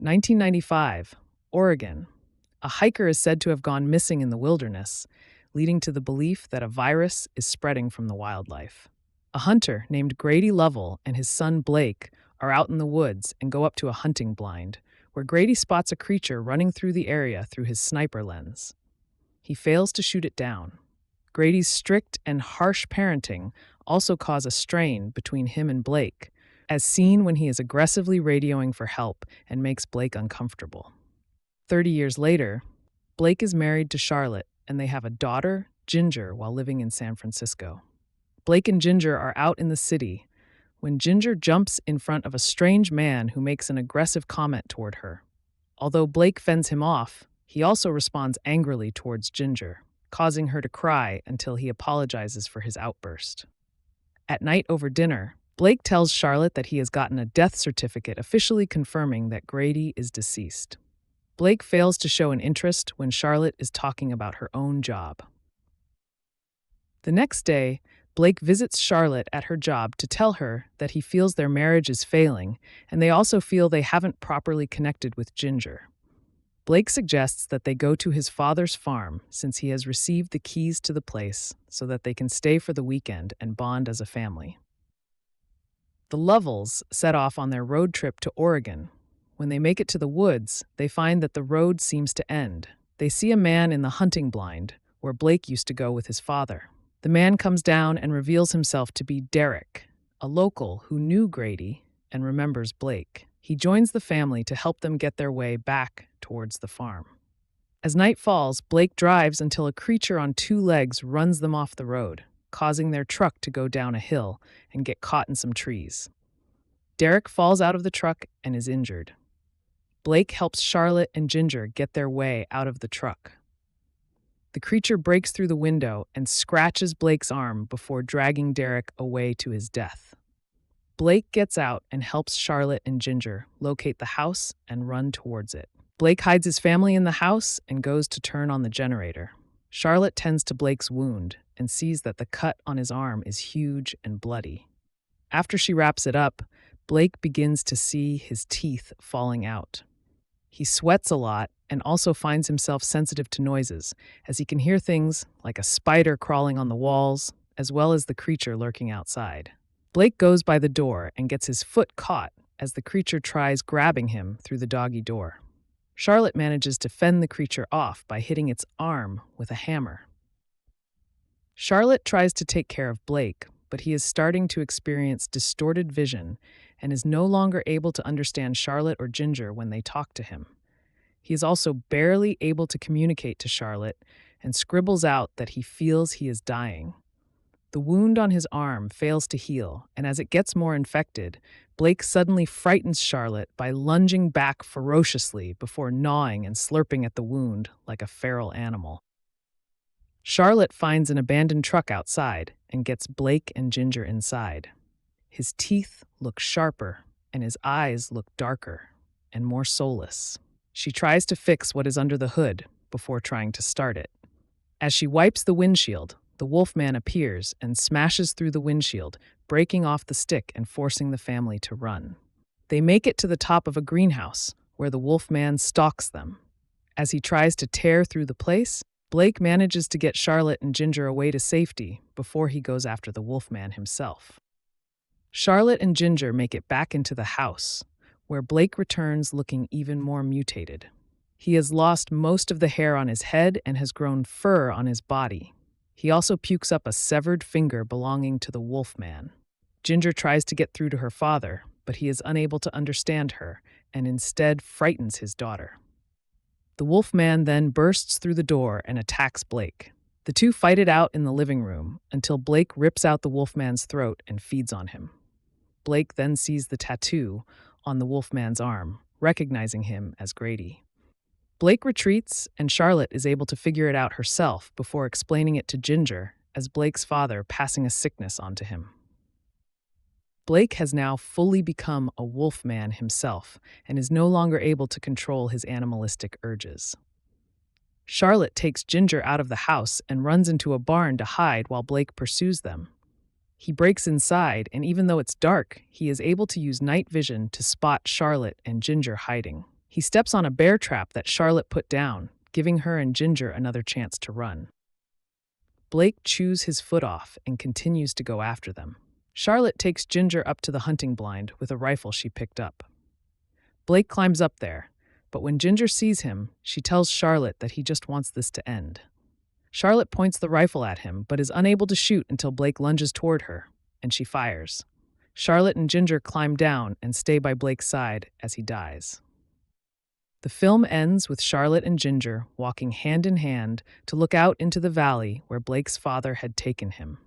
1995, Oregon. A hiker is said to have gone missing in the wilderness, leading to the belief that a virus is spreading from the wildlife. A hunter named Grady Lovell and his son Blake are out in the woods and go up to a hunting blind, where Grady spots a creature running through the area through his sniper lens. He fails to shoot it down. Grady's strict and harsh parenting also cause a strain between him and Blake, as seen when he is aggressively radioing for help and makes Blake uncomfortable. 30 years later, Blake is married to Charlotte and they have a daughter, Ginger, while living in San Francisco. Blake and Ginger are out in the city when Ginger jumps in front of a strange man who makes an aggressive comment toward her. Although Blake fends him off, he also responds angrily towards Ginger, causing her to cry until he apologizes for his outburst. At night over dinner, Blake tells Charlotte that he has gotten a death certificate officially confirming that Grady is deceased. Blake fails to show an interest when Charlotte is talking about her own job. The next day, Blake visits Charlotte at her job to tell her that he feels their marriage is failing, and they also feel they haven't properly connected with Ginger. Blake suggests that they go to his father's farm since he has received the keys to the place so that they can stay for the weekend and bond as a family. The Lovells set off on their road trip to Oregon. When they make it to the woods, they find that the road seems to end. They see a man in the hunting blind, where Blake used to go with his father. The man comes down and reveals himself to be Derek, a local who knew Grady and remembers Blake. He joins the family to help them get their way back towards the farm. As night falls, Blake drives until a creature on two legs runs them off the road, causing their truck to go down a hill and get caught in some trees. Derek falls out of the truck and is injured. Blake helps Charlotte and Ginger get their way out of the truck. The creature breaks through the window and scratches Blake's arm before dragging Derek away to his death. Blake gets out and helps Charlotte and Ginger locate the house and run towards it. Blake hides his family in the house and goes to turn on the generator. Charlotte tends to Blake's wound and sees that the cut on his arm is huge and bloody. After she wraps it up, Blake begins to see his teeth falling out. He sweats a lot and also finds himself sensitive to noises, as he can hear things like a spider crawling on the walls, as well as the creature lurking outside. Blake goes by the door and gets his foot caught as the creature tries grabbing him through the doggy door. Charlotte manages to fend the creature off by hitting its arm with a hammer. Charlotte tries to take care of Blake, but he is starting to experience distorted vision and is no longer able to understand Charlotte or Ginger when they talk to him. He is also barely able to communicate to Charlotte and scribbles out that he feels he is dying. The wound on his arm fails to heal, and as it gets more infected, Blake suddenly frightens Charlotte by lunging back ferociously before gnawing and slurping at the wound like a feral animal. Charlotte finds an abandoned truck outside and gets Blake and Ginger inside. His teeth look sharper, and his eyes look darker and more soulless. She tries to fix what is under the hood before trying to start it. As she wipes the windshield, the Wolfman appears and smashes through the windshield, breaking off the stick and forcing the family to run. They make it to the top of a greenhouse, where the Wolfman stalks them. As he tries to tear through the place, Blake manages to get Charlotte and Ginger away to safety before he goes after the Wolfman himself. Charlotte and Ginger make it back into the house, where Blake returns looking even more mutated. He has lost most of the hair on his head and has grown fur on his body. He also pukes up a severed finger belonging to the Wolfman. Ginger tries to get through to her father, but he is unable to understand her and instead frightens his daughter. The Wolfman then bursts through the door and attacks Blake. The two fight it out in the living room until Blake rips out the Wolfman's throat and feeds on him. Blake then sees the tattoo on the Wolfman's arm, recognizing him as Grady. Blake retreats, and Charlotte is able to figure it out herself before explaining it to Ginger as Blake's father passing a sickness onto him. Blake has now fully become a Wolfman himself and is no longer able to control his animalistic urges. Charlotte takes Ginger out of the house and runs into a barn to hide while Blake pursues them. He breaks inside, and even though it's dark, he is able to use night vision to spot Charlotte and Ginger hiding. He steps on a bear trap that Charlotte put down, giving her and Ginger another chance to run. Blake chews his foot off and continues to go after them. Charlotte takes Ginger up to the hunting blind with a rifle she picked up. Blake climbs up there, but when Ginger sees him, she tells Charlotte that he just wants this to end. Charlotte points the rifle at him, but is unable to shoot until Blake lunges toward her, and she fires. Charlotte and Ginger climb down and stay by Blake's side as he dies. The film ends with Charlotte and Ginger walking hand in hand to look out into the valley where Blake's father had taken him.